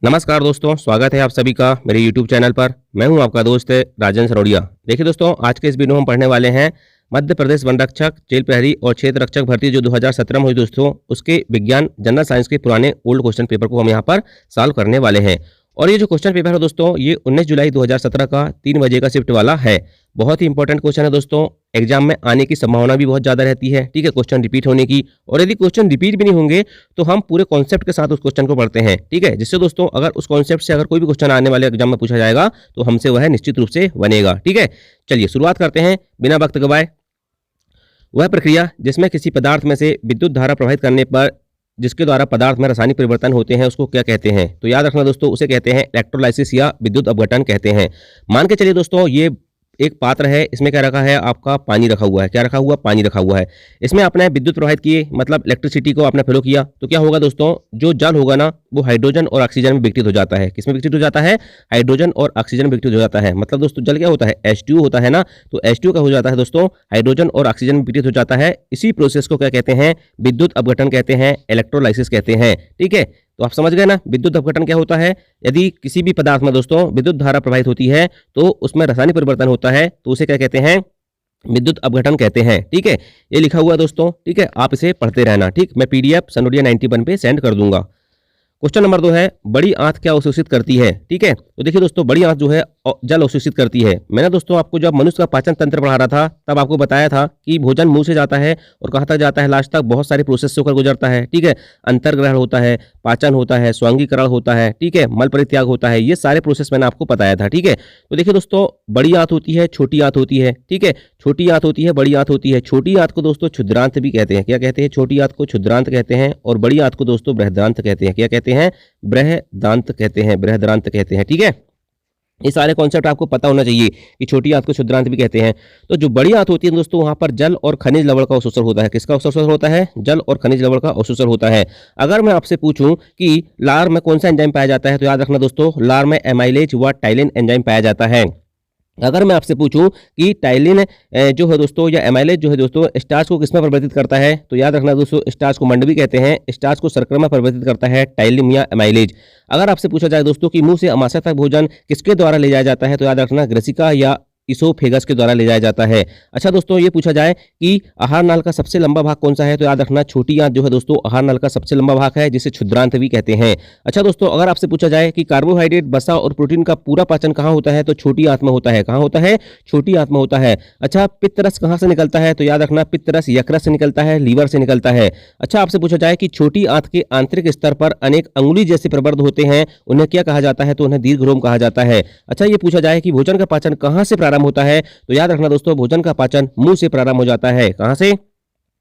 नमस्कार दोस्तों, स्वागत है आप सभी का मेरे YouTube चैनल पर। मैं हूं आपका दोस्त राजन सरोडिया। देखिए दोस्तों, आज के इस वीडियो में हम पढ़ने वाले हैं मध्य प्रदेश वन रक्षक, जेल प्रहरी और क्षेत्र रक्षक भर्ती जो 2017 में हुई दोस्तों, उसके विज्ञान जनरल साइंस के पुराने ओल्ड क्वेश्चन पेपर को हम यहाँ पर सॉल्व करने वाले हैं। और ये जो क्वेश्चन पेपर है दोस्तों, ये 19 जुलाई 2017 का 3 बजे का शिफ्ट वाला है। बहुत ही इंपॉर्टेंट क्वेश्चन है दोस्तों, एग्जाम में आने की संभावना भी बहुत ज़्यादा रहती है। ठीक है, क्वेश्चन रिपीट होने की, और यदि क्वेश्चन रिपीट भी नहीं होंगे तो हम पूरे कॉन्सेप्ट के साथ उस क्वेश्चन को पढ़ते हैं। ठीक है, जिससे दोस्तों अगर उस कॉन्सेप्ट से अगर कोई भी क्वेश्चन आने वाले एग्जाम में पूछा जाएगा तो हमसे वह निश्चित रूप से बनेगा। ठीक है, चलिए शुरुआत करते हैं बिना वक्त गवाए। वह प्रक्रिया जिसमें किसी पदार्थ में से विद्युत धारा प्रवाहित करने पर जिसके द्वारा पदार्थ में रासायनिक परिवर्तन होते हैं उसको क्या कहते हैं? तो याद रखना दोस्तों, उसे कहते हैं इलेक्ट्रोलाइसिस या विद्युत अपघटन कहते हैं। मान के चलिए दोस्तों, ये एक पात्र है, इसमें क्या रखा है? आपका पानी रखा हुआ है। क्या रखा हुआ? पानी रखा हुआ है। इसमें आपने विद्युत प्रवाहित किए, मतलब इलेक्ट्रिसिटी को आपने फ्लो किया, तो क्या होगा दोस्तों? जो जल होगा ना, वो हाइड्रोजन और ऑक्सीजन में विघटित हो जाता है। किसमें विघटित हो जाता है? हाइड्रोजन और ऑक्सीजन में विघटित हो जाता है। मतलब दोस्तों जल क्या होता है? H2 होता है ना, तो H2 का हो जाता है दोस्तों हाइड्रोजन और ऑक्सीजन में विघटित हो जाता है। इसी प्रोसेस को क्या कहते हैं? विद्युत अपघटन कहते हैं, इलेक्ट्रोलाइसिस कहते हैं। ठीक है, तो आप समझ गए ना विद्युत अपघटन क्या होता है? यदि किसी भी पदार्थ में दोस्तों विद्युत धारा प्रवाहित होती है तो उसमें रासायनिक परिवर्तन होता है, तो उसे क्या कहते हैं? विद्युत अपघटन कहते हैं। ठीक है, ये लिखा हुआ है दोस्तों। ठीक है, आप इसे पढ़ते रहना। ठीक, मैं PDF सनोडिया 91 पे सेंड कर दूंगा। क्वेश्चन नंबर 2 है, बड़ी आंत क्या अवशोषित करती है? ठीक है, तो देखिए दोस्तों, बड़ी आंत जो है जल अवशोषित करती है। मैंने दोस्तों आपको जब मनुष्य का पाचन तंत्र पढ़ा रहा था तब आपको बताया था कि भोजन मुंह से जाता है और कहाँ तक जाता है? लास्ट तक बहुत सारे प्रोसेस से होकर गुजरता है। ठीक है, अंतर्ग्रहण होता है, पाचन होता है, स्वांगीकरण होता है, ठीक है, मल परित्याग होता है। ये सारे प्रोसेस मैंने आपको बताया था। ठीक है, तो देखिए दोस्तों, बड़ी आंत होती है, छोटी आंत होती है। ठीक है, छोटी आंत होती है, बड़ी आंत होती है। छोटी आंत को दोस्तों क्षुद्रांत भी कहते हैं। क्या कहते हैं? छोटी आंत को क्षुद्रांत कहते हैं, और बड़ी आंत को दोस्तों बृहदांत कहते हैं। क्या कहते हैं? बृहदांत कहते हैं, बृहदांत कहते हैं। ठीक है, ये सारे कॉन्सेप्ट आपको पता होना चाहिए कि छोटी आंत को क्षुद्रांत भी कहते हैं। तो जो बड़ी आंत होती है दोस्तों, वहां पर जल और खनिज लवण का अवशोषण होता है। किसका अवशोषण होता है? जल और खनिज लवण का अवशोषण होता है। अगर मैं आपसे पूछूं कि लार में कौन सा एंजाइम पाया जाता है, तो याद रखना दोस्तों, लार में एमाइलेज व टाइलिन एंजाइम पाया जाता है। अगर मैं आपसे पूछूं कि टाइलिन जो है दोस्तों या एमाइलेज जो है दोस्तों स्टार्च को किसमें परिवर्तित करता है, तो याद रखना दोस्तों, स्टार्च को मंड भी कहते हैं। स्टार्च को शर्करा में परिवर्तित करता है टाइलिन या एमाइलेज। अगर आपसे पूछा जाए दोस्तों कि मुंह से अमाशय तक भोजन किसके द्वारा ले जाया जाता है, तो याद रखना ग्रसिका या इसोफेगस के द्वारा ले जाया जाता है। अच्छा दोस्तों, ये पूछा जाए कि आहार नाल का सबसे लंबा भाग कौन सा है, तो याद रखना छोटी आंत जो है दोस्तों आहार नाल का सबसे लंबा भाग है, जिसे क्षुद्रांत भी कहते हैं। अच्छा दोस्तों, अगर आपसे पूछा जाए कि कार्बोहाइड्रेट, वसा और प्रोटीन का पूरा पाचन कहाँ होता है, तो छोटी आंत में होता है। कहाँ होता है? छोटी आंत में होता है। अच्छा, पित्त रस कहाँ से निकलता है, तो याद रखना पित्त रस यकृत से निकलता है, लीवर से निकलता है। अच्छा, आपसे पूछा जाए कि छोटी आंत के आंतरिक स्तर पर अनेक अंगुली जैसे प्रवर्ध होते हैं, उन्हें क्या कहा जाता है, तो उन्हें दीर्घरोम कहा जाता है। अच्छा, ये पूछा जाए कि भोजन का पाचन कहाँ से प्रारंभ होता है, तो याद रखना दोस्तों, भोजन का पाचन मुंह से प्रारंभ हो जाता है। कहां से?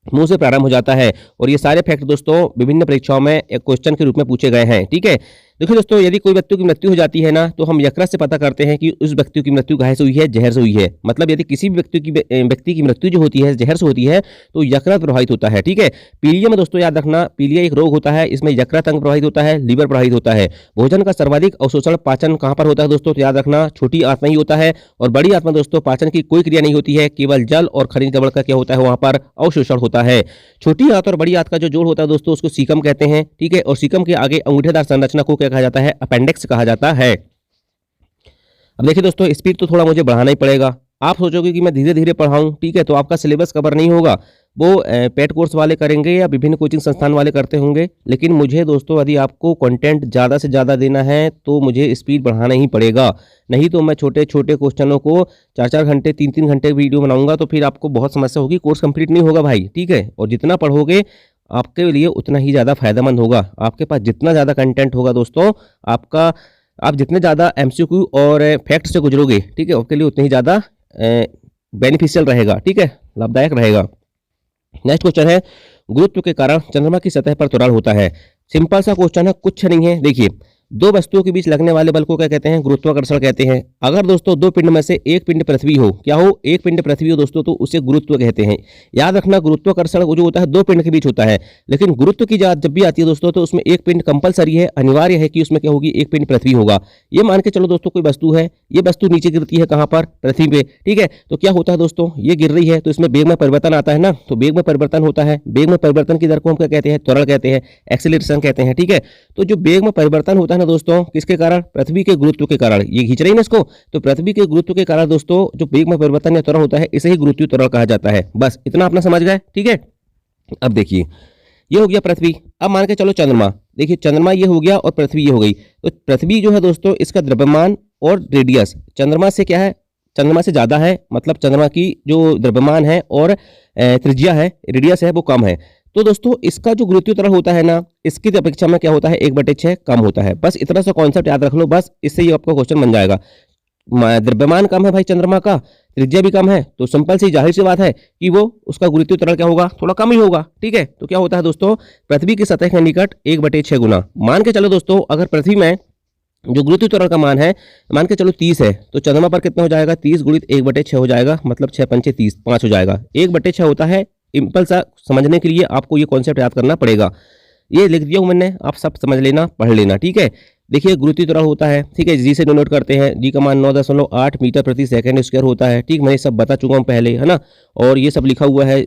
मुंह से प्रारंभ हो जाता है। और ये सारे फैक्ट दोस्तों विभिन्न परीक्षाओं में एक क्वेश्चन के रूप में पूछे गए हैं। ठीक है, देखिए दोस्तों, यदि कोई व्यक्ति की मृत्यु हो जाती है ना, तो हम यकृत से पता करते हैं कि उस व्यक्ति की मृत्यु काहे से हुई है? जहर से हुई है। मतलब यदि किसी भी व्यक्ति की मृत्यु जो होती है जहर से होती है तो यकृत प्रभावित होता है। ठीक है, पीलिया में दोस्तों याद रखना, पीलिया एक रोग होता है, इसमें यकृत अंग प्रभावित होता है, लीवर प्रभावित होता है। भोजन का सर्वाधिक अवशोषण पाचन कहाँ पर होता है दोस्तों, तो याद रखना छोटी आंत में ही होता है। और बड़ी आंत में दोस्तों पाचन की कोई क्रिया नहीं होती है, केवल जल और खनिज लवण का क्या होता है, वहां पर अवशोषण होता है। छोटी आंत और बड़ी आंत का जो जोड़ होता है दोस्तों, उसको सीकम कहते हैं। ठीक है, और सीकम के आगे अंगूठेदार संरचना को क्या कहा जाता है? अपेंडिक्स कहा जाता है। अब देखिए दोस्तों, स्पीड तो थोड़ा मुझे बढ़ाना ही पड़ेगा। आप सोचोगे कि मैं धीरे धीरे पढ़ाऊं, ठीक है, तो आपका सिलेबस कवर नहीं होगा। वो पेड कोर्स वाले करेंगे या विभिन्न कोचिंग संस्थान वाले करते होंगे, लेकिन मुझे दोस्तों यदि आपको कंटेंट ज़्यादा से ज़्यादा देना है तो मुझे स्पीड बढ़ाना ही पड़ेगा। नहीं तो मैं छोटे छोटे क्वेश्चनों को 4-4 घंटे 3-3 घंटे वीडियो बनाऊंगा तो फिर आपको बहुत समस्या होगी, कोर्स कंप्लीट नहीं होगा भाई। ठीक है, और जितना पढ़ोगे आपके लिए उतना ही ज़्यादा फायदेमंद होगा। आपके पास जितना ज़्यादा कंटेंट होगा दोस्तों, आप जितने ज़्यादा MCQ और फैक्ट से गुजरोगे, ठीक है, आपके लिए उतनी ही ज़्यादा बेनिफिशियल रहेगा। ठीक है, लाभदायक रहेगा। नेक्स्ट क्वेश्चन है, गुरुत्व के कारण चंद्रमा की सतह पर त्वरण होता है। सिंपल सा क्वेश्चन है, कुछ नहीं है। देखिए, दो वस्तुओं के बीच लगने वाले बल को क्या कहते हैं? गुरुत्वाकर्षण कहते हैं। अगर दोस्तों दो पिंड में से एक पिंड पृथ्वी हो, क्या हो? एक पिंड पृथ्वी हो दोस्तों, तो उसे गुरुत्व कहते हैं। याद रखना, गुरुत्वाकर्षण जो होता है दो पिंड के बीच होता है, लेकिन गुरुत्व की बात जब भी आती है दोस्तों, तो उसमें एक पिंड कंपलसरी है, अनिवार्य है कि उसमें क्या होगी? एक पिंड पृथ्वी होगा। ये मान के चलो दोस्तों, कोई वस्तु है, ये वस्तु नीचे गिरती है, कहां पर? पृथ्वी पे। ठीक है, तो क्या होता है दोस्तों, ये गिर रही है तो इसमें वेग में परिवर्तन आता है ना, तो वेग में परिवर्तन होता है। वेग में परिवर्तन की दर को हम क्या कहते हैं? त्वरण कहते हैं, एक्सेलरेशन कहते हैं। ठीक है, तो जो वेग में परिवर्तन होता है है ना दोस्तों, किसके कारण? पृथ्वी के गुरुत्व के कारण। ये खींच रही है ना इसको, तो पृथ्वी के गुरुत्व के कारण दोस्तों जो वेग में परिवर्तन या त्वरण होता है इसे ही गुरुत्वीय त्वरण कहा जाता है। बस इतना अपना समझ गए, ठीक है। अब देखिए, ये हो गया पृथ्वी। अब मान के चलो चंद्रमा। देखिए चंद्रमा ये हो गया और पृथ्वी ये हो गई। तो पृथ्वी जो है दोस्तों, इसका द्रव्यमान और रेडियस चंद्रमा से क्या है? चंद्रमा से ज़्यादा है, मतलब चंद्रमा की जो द्रव्यमान है और त्रिज्या है, रेडियस है, वो कम है। तो दोस्तों इसका जो गुरुत्वीय त्वरण होता है ना, इसकी अपेक्षा में क्या होता है? 1/6 कम होता है। बस इतना सा कॉन्सेप्ट याद रख लो, बस इससे ये आपका क्वेश्चन बन जाएगा। द्रव्यमान कम है भाई चंद्रमा का, त्रिज्या भी कम है, तो सिंपल सी जाहिर सी बात है कि वो उसका गुरुत्वीय त्वरण क्या होगा? थोड़ा कम ही होगा, ठीक है। तो क्या होता है दोस्तों, पृथ्वी की सतह के निकट 1/6 गुना। मान के चलो दोस्तों, अगर पृथ्वी में जो गुरुत्वीय त्वरण का मान है, मान के चलो 30 है, तो चंद्रमा पर कितना हो जाएगा? 30 गुणित 1/6 हो जाएगा, मतलब 6 पंचे 30, 5 हो जाएगा। 1/6 होता है। सिंपल सा समझने के लिए आपको ये कॉन्सेप्ट याद करना पड़ेगा। ये लिख दिया हूं मैंने, आप सब समझ लेना, पढ़ लेना, ठीक है। देखिए गुरुत्वीय त्वरण होता है, ठीक है, जी से नोट करते हैं। जी का मान 9.8 मीटर प्रति सेकंड स्क्वायर होता है, ठीक। मैं ये सब बता चुका हूँ पहले, है ना। और ये सब लिखा हुआ है,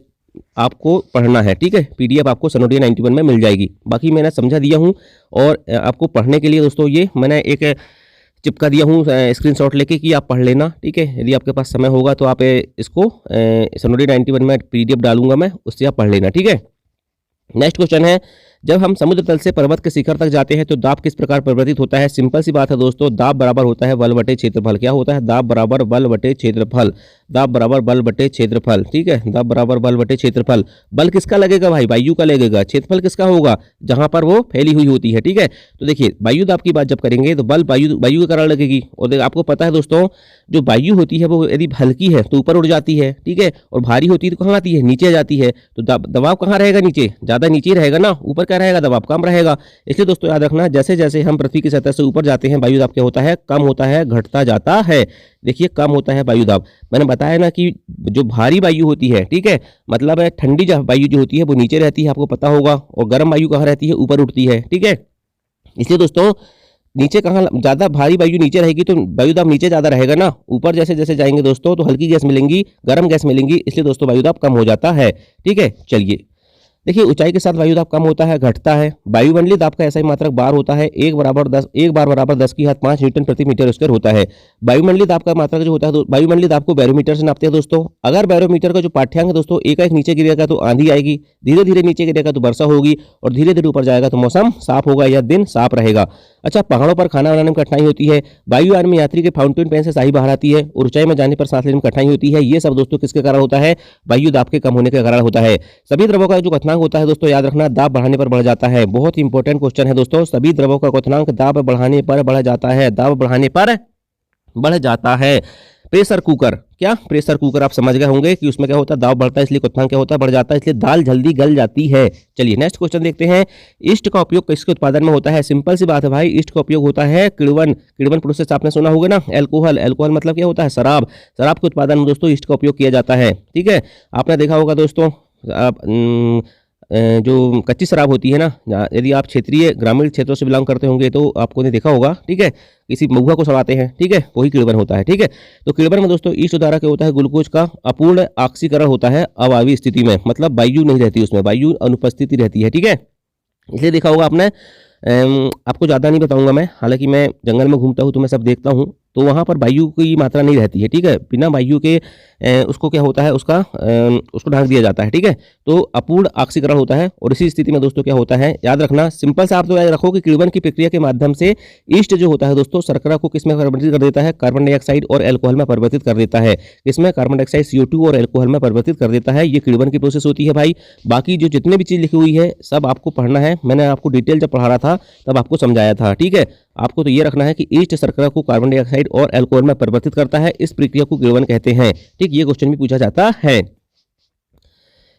आपको पढ़ना है, ठीक है। पीडीएफ आपको सनोडिया 91 में मिल जाएगी। बाकी मैंने समझा दिया हूँ, और आपको पढ़ने के लिए दोस्तों ये मैंने एक चिपका दिया हूँ स्क्रीनशॉट लेके कि आप पढ़ लेना, ठीक है। यदि आपके पास समय होगा तो आप इसको सनोडिया 91 में पीडीएफ डालूंगा मैं, उससे आप पढ़ लेना, ठीक है। नेक्स्ट क्वेश्चन है, जब हम समुद्र तल से पर्वत के शिखर तक जाते हैं तो दाब किस प्रकार परिवर्तित होता है? सिंपल सी बात है दोस्तों, दाब बराबर होता है बल बटे क्षेत्रफल। क्या होता है? दाब बराबर बल बटे क्षेत्रफल। दाब बराबर बल बटे क्षेत्रफल, ठीक है। दाब बराबर बल बटे क्षेत्रफल। बल किसका लगेगा भाई? वायु का लगेगा। क्षेत्रफल किसका होगा? जहां पर वो फैली हुई होती है, ठीक है। तो देखिए वायु दाब की बात जब करेंगे तो बल वायु के कारण लगेगी। और आपको पता है दोस्तों, जो वायु होती है वो यदि हल्की है तो ऊपर उड़ जाती है, ठीक है, और भारी होती है तो कहाँ आती है? नीचे आ जाती है। तो दबाव कहाँ रहेगा? नीचे, ज्यादा नीचे रहेगा ना, ऊपर क्या रहेगा? दबाव कम रहेगा। इसलिए दोस्तों याद रखना, जैसे जैसे हम पृथ्वी की सतह से ऊपर जाते हैं वायु दाब क्या होता है? कम होता है, घटता जाता है। देखिए कम होता है वायु दाब। मैंने बताया ना कि जो भारी वायु होती है, ठीक है, मतलब ठंडी वायु जो होती है वो नीचे रहती है, आपको पता होगा, और गर्म वायु कहाँ रहती है? ऊपर उठती है, ठीक है। इसलिए दोस्तों नीचे कहाँ ज्यादा भारी वायु नीचे रहेगी तो वायु दाब नीचे ज्यादा रहेगा ना। ऊपर जैसे जैसे जाएंगे दोस्तों तो हल्की गैस मिलेंगी, गर्म गैस मिलेंगी, इसलिए दोस्तों वायु दाब कम हो जाता है, ठीक है। चलिए देखिए, ऊंचाई के साथ वायु दाब कम होता है, घटता है। वायुमंडलीय दाब का ऐसा ही मात्रक बार होता है, एक बार बराबर 10 की घात 5 न्यूटन प्रति मीटर स्क्वायर होता है। वायुमंडलीय दाब का मात्रक जो होता है, वायुमंडलीय दाब को बैरोमीटर से नापते हैं दोस्तों। अगर बैरोमीटर का जो पाठ्यांक है दोस्तों एकाएक नीचे गिरेगा तो आंधी आएगी, धीरे धीरे नीचे गिरेगा तो वर्षा होगी, और धीरे धीरे ऊपर जाएगा तो मौसम साफ होगा या दिन साफ रहेगा। अच्छा, पहाड़ों पर खाना बनाने में कठिनाई होती है, वायुयान में यात्री के फाउंटेन पेन से स्याही बाहर आती है, ऊंचाई में जाने पर सांस लेने में कठिनाई होती है। ये सब दोस्तों किसके कारण होता है? वायु दाब के कम होने के कारण होता है। सभी द्रवों का जो क्वथनांक होता है दोस्तों याद रखना, दाब बढ़ाने पर बढ़ जाता है। बहुत ही इंपॉर्टेंट क्वेश्चन है दोस्तों, सभी द्रवों का क्वथनांक दाब बढ़ाने पर बढ़ जाता है। दाब बढ़ाने पर बढ़ जाता है। प्रेशर कुकर, क्या प्रेशर कुकर आप समझ गए होंगे कि उसमें क्या होता है? दाब बढ़ता है इसलिए क्वथनांक क्या होता है? बढ़ जाता है, इसलिए दाल जल्दी गल जाती है। चलिए नेक्स्ट क्वेश्चन देखते हैं, ईस्ट का उपयोग किसके उत्पादन में होता है? सिंपल सी बात है भाई, ईस्ट का उपयोग होता है किण्वन प्रोसेस, आपने सुना होगा ना, अल्कोहल मतलब क्या होता है? शराब के उत्पादन में दोस्तों ईस्ट का उपयोग किया जाता है, ठीक है। आपने देखा होगा दोस्तों, जो कच्ची शराब होती है ना, यदि आप क्षेत्रीय ग्रामीण क्षेत्रों से बिलोंग करते होंगे तो आपको ने देखा होगा, ठीक है, किसी महुआ को सड़ाते हैं, ठीक है, वही किण्वन होता है, ठीक है। तो किण्वन में दोस्तों ईस्ट द्वारा क्या होता है? ग्लूकोज का अपूर्ण ऑक्सीकरण होता है अवायवीय स्थिति में, मतलब वायु नहीं रहती उसमें, वायु अनुपस्थिति रहती है, ठीक है। इसलिए देखा होगा आपने, आपको ज़्यादा नहीं बताऊंगा मैं, हालांकि मैं जंगल में घूमता हूँ तो मैं सब देखता हूँ, तो वहाँ पर वायु की मात्रा नहीं रहती है, ठीक है। बिना वायु के उसको क्या होता है? उसको ढांक दिया जाता है, ठीक है। तो अपूर्ण ऑक्सीकरण होता है, और इसी स्थिति में दोस्तों क्या होता है? याद रखना, सिंपल सा आप तो याद रखो कि किण्वन की प्रक्रिया के माध्यम से ईस्ट जो होता है दोस्तों शर्करा को किसमें परिवर्तित कर देता है? कार्बन डाइऑक्साइड और एल्कोहल में परिवर्तित कर देता है। इसमें कार्बन डाइऑक्साइड CO2 और एल्कोहल में परिवर्तित कर देता है। ये किण्वन की प्रोसेस होती है भाई। बाकी जो जितने भी चीज़ लिखी हुई है सब आपको पढ़ना है, मैंने आपको डिटेल जब पढ़ा रहा था तब आपको समझाया था, ठीक है। आपको तो ये रखना है कि ईस्ट शर्करा को कार्बन डाइऑक्साइड और एल्कोहल में परिवर्तित करता है, इस प्रक्रिया को किण्वन कहते हैं, ठीक। ये क्वेश्चन भी पूछा जाता है।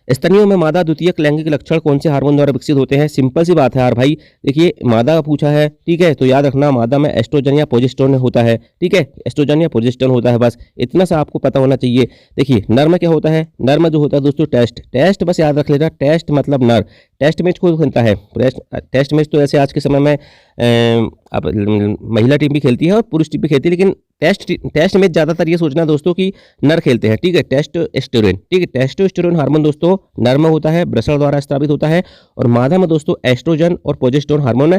स्तनियों में मादा द्वितीयक लैंगिक लक्षण कौन से हार्मोन द्वारा विकसित होते हैं? सिंपल सी बात है यार भाई, देखिए मादा का पूछा है, ठीक है, तो याद रखना मादा में एस्ट्रोजन या प्रोजेस्टेरोन होता है, ठीक है, एस्ट्रोजन या प्रोजेस्टेरोन होता है, बस इतना सा आपको पता होना चाहिए। देखिए नर में क्या होता है? नर में जो होता है दोस्तों टेस्ट बस याद रख लेना, टेस्ट मतलब नर। टेस्ट मैच को खेलता है, टेस्ट मैच तो ऐसे आज के समय में अब महिला टीम भी खेलती है और पुरुष टीम भी खेलती है, लेकिन टेस्ट में ज्यादातर ये सोचना दोस्तों कि नर खेलते हैं, ठीक है, टेस्टोस्टेरोन, ठीक है, टेस्टोस्टेरोन हार्मोन दोस्तों नर में होता है, वृषण द्वारा स्रावित होता है, और मादा में दोस्तों एस्ट्रोजन और प्रोजेस्टेरोन हार्मोन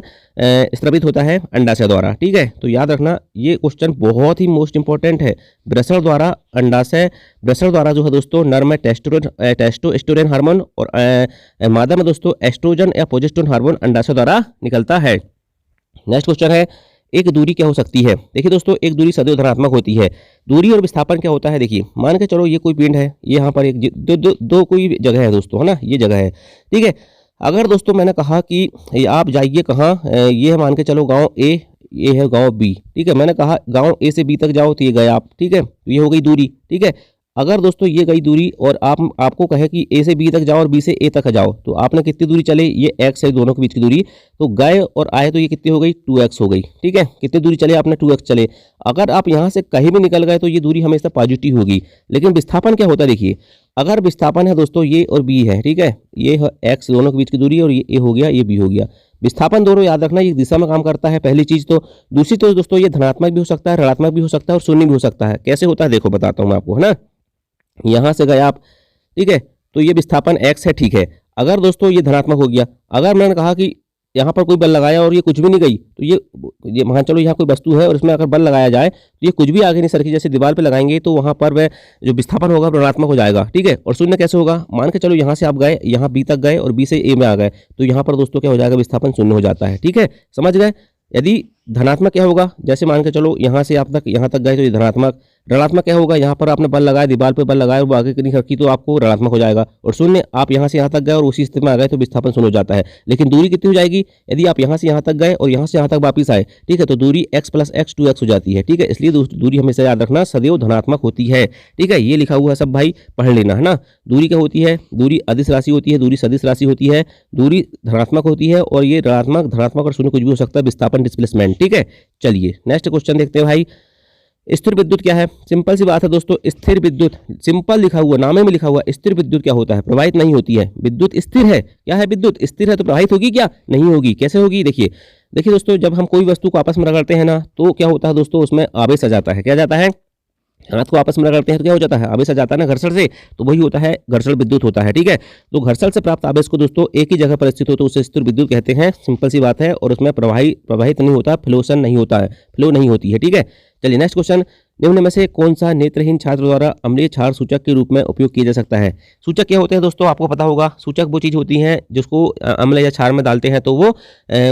स्रावित होता है अंडाशय द्वारा, ठीक है। तो याद रखना ये क्वेश्चन बहुत ही मोस्ट इंपॉर्टेंट है। वृषण द्वारा अंडाशय, वृषण द्वारा जो है दोस्तों नर में टेस्टोस्टेरोन हार्मोन और मादा में दोस्तों एस्ट्रोजन या प्रोजेस्टेरोन हार्मोन अंडाशय द्वारा निकलता है। नेक्स्ट क्वेश्चन है, एक दूरी क्या हो सकती है। देखिए दोस्तों, एक दूरी सदैव धनात्मक होती है। दूरी और विस्थापन क्या होता है, देखिए मान के चलो ये कोई पिंड है, ये यहाँ पर एक दो कोई जगह है दोस्तों, है ना, ये जगह है, ठीक है। अगर दोस्तों मैंने कहा कि आप जाइए कहाँ, ये है मान के चलो गांव ए, ये है गांव बी, ठीक है। मैंने कहा गांव ए से बी तक जाओ, तो ये गए आप, ठीक है, तो ये हो गई दूरी, ठीक है। अगर दोस्तों ये गई दूरी और आपको कहे कि ए से बी तक जाओ और बी से ए तक जाओ, तो आपने कितनी दूरी चले, ये x है दोनों के बीच की दूरी, तो गए और आए तो ये कितनी हो गई 2x हो गई, ठीक है। कितनी दूरी चले आपने 2x चले। अगर आप यहाँ से कहीं भी निकल गए तो ये दूरी हमेशा पॉजिटिव होगी। लेकिन विस्थापन क्या होता है, देखिए अगर विस्थापन है दोस्तों ये और बी है, ठीक है, ये है x दोनों के बीच की दूरी और ये ए हो गया, ये बी हो गया। विस्थापन दोनों याद रखना ये दिशा में काम करता है, पहली चीज तो। दूसरी तो दोस्तों ये धनात्मक भी हो सकता है, ऋणात्मक भी हो सकता है और शून्य भी हो सकता है। कैसे होता है देखो बताता हूँ मैं आपको, है ना। यहां से गए आप, ठीक है, तो ये विस्थापन x है, ठीक है। अगर दोस्तों ये धनात्मक हो गया, अगर मैंने कहा कि यहाँ पर कोई बल लगाया और ये कुछ भी नहीं गई, तो ये मान चलो यहाँ कोई वस्तु है और इसमें अगर बल लगाया जाए तो ये कुछ भी आगे नहीं सरकी, जैसे दीवार पे लगाएंगे तो वहाँ पर वह जो विस्थापन होगा ऋणात्मक हो जाएगा, ठीक है। और शून्य कैसे होगा, मान के चलो यहाँ से आप गए, यहाँ बी तक गए और बी से ए में आ गए, तो यहाँ पर दोस्तों क्या हो जाएगा, विस्थापन शून्य हो जाता है, ठीक है, समझ गए। यदि धनात्मक क्या होगा, जैसे मान के चलो यहाँ से आप तक यहाँ तक गए तो ये धनात्मक। ऋणात्मक क्या होगा, यहाँ पर आपने बल लगाया, दीवार पे बल लगाया, वो आगे नहीं सरकी तो आपको ऋणात्मक हो जाएगा। और शून्य, आप यहाँ से यहाँ तक गए और उसी स्थिति में आ गए तो विस्थापन शून्य हो जाता है। लेकिन दूरी कितनी हो जाएगी, यदि आप यहाँ से यहाँ तक गए और यहाँ से यहाँ तक वापिस आए, ठीक है, तो दूरी x + x 2x हो जाती है, ठीक है। इसलिए दूरी हमेशा याद रखना सदैव धनात्मक होती है, ठीक है। ये लिखा हुआ है सब भाई, पढ़ लेना, है ना। दूरी क्या होती है, दूरी अदिश राशि होती है, दूरी सदिश राशि होती है, दूरी धनात्मक होती है और ये ऋणात्मक, धनात्मक और शून्य कुछ भी हो सकता है, विस्थापन डिस्प्लेसमेंट, ठीक है। चलिए नेक्स्ट क्वेश्चन देखते हैं भाई। स्थिर विद्युत क्या है, सिंपल सी बात है दोस्तों, स्थिर विद्युत, सिंपल लिखा हुआ, नामे में लिखा हुआ, स्थिर विद्युत क्या होता है, प्रवाहित नहीं होती है। विद्युत स्थिर है, क्या है, विद्युत स्थिर है तो प्रवाहित होगी क्या, नहीं होगी। कैसे होगी, देखिए दोस्तों, जब हम कोई वस्तु को आपस में रगड़ते हैं ना, तो क्या होता है दोस्तों, उसमें आवेश आ जाता है। क्या जाता है, हाथ को आपस में रगड़ते हैं तो क्या हो जाता है, आवेश आ जाता है ना घर्षण से, तो वही होता है घर्षण विद्युत होता है, ठीक है। तो घर्षण से प्राप्त आवेश को दोस्तों एक ही जगह पर स्थित हो तो उसे स्थिर विद्युत कहते हैं, सिंपल सी बात है। और उसमें प्रवाहित नहीं होता, फ्लोशन नहीं होता है, फ्लो नहीं होती है, ठीक है। चलिए नेक्स्ट क्वेश्चन, निम्न में से कौन सा नेत्रहीन छात्र द्वारा अम्लीय क्षार सूचक के रूप में उपयोग किया जा सकता है। सूचक क्या होते हैं दोस्तों, आपको पता होगा, सूचक वो चीज होती है जिसको अम्ल या क्षार में डालते हैं तो वो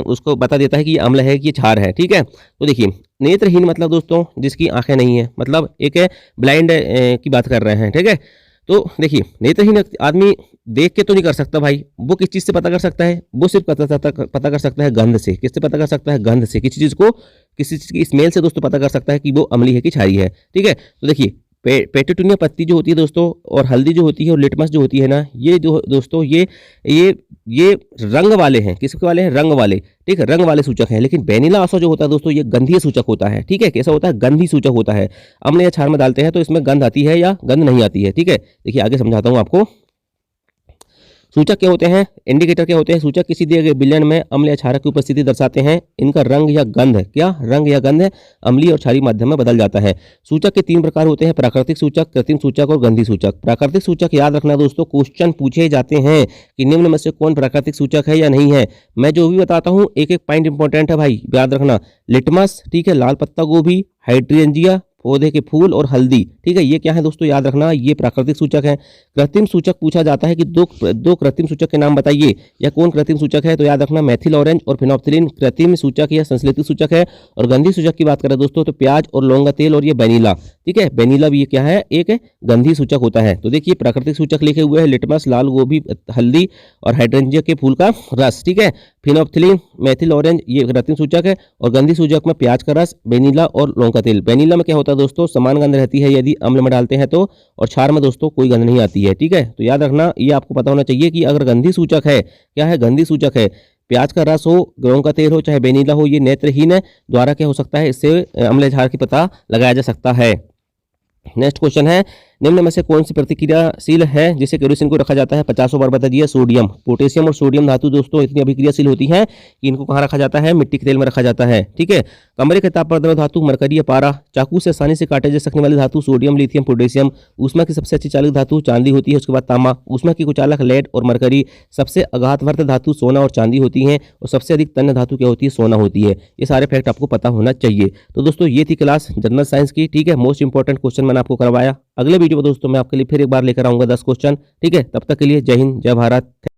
उसको बता देता है कि ये अम्ल है कि ये क्षार है, ठीक है। तो देखिए नेत्रहीन मतलब दोस्तों जिसकी आंखें नहीं है, मतलब एक है ब्लाइंड की बात कर रहे हैं, ठीक है। तो देखिए नेत्रहीन आदमी देख के तो नहीं कर सकता भाई, वो किस चीज से पता कर सकता है, वो सिर्फ पता कर सकता है गंध से। किससे पता कर सकता है, गंध से। किसी चीज की स्मेल से दोस्तों पता कर सकता है कि वो अम्लीय है कि क्षारीय है, ठीक है। तो देखिए पेटुनिया पत्ती जो होती है दोस्तों और हल्दी जो होती है और लिटमस जो होती है ना, ये जो दोस्तों ये रंग वाले हैं। किसके वाले हैं, रंग वाले, ठीक है, रंग वाले सूचक हैं। लेकिन वेनिला आशा जो होता है दोस्तों ये गंधीय सूचक होता है, ठीक है। कैसा होता है, गंधी सूचक होता है। अम्ल या क्षार में डालते हैं तो इसमें गंध आती है या गंध नहीं आती है, ठीक है। देखिए आगे समझाता हूँ आपको। सूचक क्या होते हैं, इंडिकेटर क्या होते हैं, सूचक किसी दिए गए विलयन में अम्ल या क्षारक की उपस्थिति दर्शाते हैं। इनका रंग या गंध, क्या रंग या गंध अम्लीय और क्षारीय माध्यम में बदल जाता है। सूचक के 3 प्रकार होते हैं, प्राकृतिक सूचक, कृत्रिम सूचक और गंधी सूचक। प्राकृतिक सूचक याद रखना दोस्तों, क्वेश्चन पूछे जाते हैं कि निम्न में से कौन प्राकृतिक सूचक है या नहीं है। मैं जो भी बताता हूँ एक एक पॉइंट इंपॉर्टेंट है भाई, याद रखना। लिटमस, ठीक है, लाल पत्ता गोभी, हाइड्रेंजिया पौधे के फूल और हल्दी, ठीक है, ये क्या है दोस्तों, याद रखना ये प्राकृतिक सूचक है। कृत्रिम सूचक पूछा जाता है कि दो कृत्रिम सूचक के नाम बताइए, या कौन कृत्रिम सूचक है, तो याद रखना मेथिल ऑरेंज और फिनोप्थिलीन कृत्रिम सूचक या संश्लेषित सूचक है। और गंधी सूचक की बात करें दोस्तों तो प्याज और लौंग का तेल और ये वेनिला, ठीक है, वेनिला भी ये क्या है, एक गंधी सूचक होता है। तो देखिए प्राकृतिक सूचक लिखे हुए हैं लिटमस, लाल गोभी, हल्दी और हाइड्रेंजिया के फूल का रस, ठीक है। फिनोप्थिलीन, मेथिल ऑरेंज ये कृत्रिम सूचक है। और गंधी सूचक में प्याज का रस, वेनिला और लौंग का तेल। वेनिला में क्या होता है दोस्तों, समान गंध रहती है यदि अम्ल में डालते हैं तो, और क्षार में दोस्तों कोई गंध नहीं आती है, ठीक है। तो याद रखना ये आपको पता होना चाहिए कि अगर गंधी सूचक है, क्या है, गंधी सूचक है, प्याज का रस हो, लौंग का तेल हो, चाहे वेनिला हो, ये नेत्रहीन है द्वारा क्या हो सकता है, इससे अम्ल क्षार की पता लगाया जा सकता है। नेक्स्ट क्वेश्चन है, निम्न में से कौन सी प्रतिक्रियाशील है जिसे केरोसिन को रखा जाता है? 50 बार बता दिया। सोडियम, पोटेशियम और सोडियम धातु दोस्तों इतनी अभिक्रियाशील होती हैं कि इनको कहाँ रखा जाता है? मिट्टी के तेल में रखा जाता है। ठीक है। कमरे के ताप पर द्रव धातु मरकरी या पारा। चाकू से आसानी से काटे जा सकने वाली धातु सोडियम, लिथियम, पोटेशियम। ऊष्मा की सबसे अच्छी चालक धातु चांदी होती है, उसके बाद तांबा। ऊष्मा की कुचालक लेड और मरकरी। सबसे आघातवर्त धातु सोना और चांदी होती हैं और सबसे अधिक तन्य धातु क्या होती है? सोना होती है। ये सारे फैक्ट आपको पता होना चाहिए। तो दोस्तों ये थी क्लास जनरल साइंस की। ठीक है, मोस्ट इंपॉर्टेंट क्वेश्चन मैंने आपको करवाया। अगले वीडियो में दोस्तों मैं आपके लिए फिर एक बार लेकर आऊंगा 10 क्वेश्चन। ठीक है, तब तक के लिए जय हिंद, जय भारत।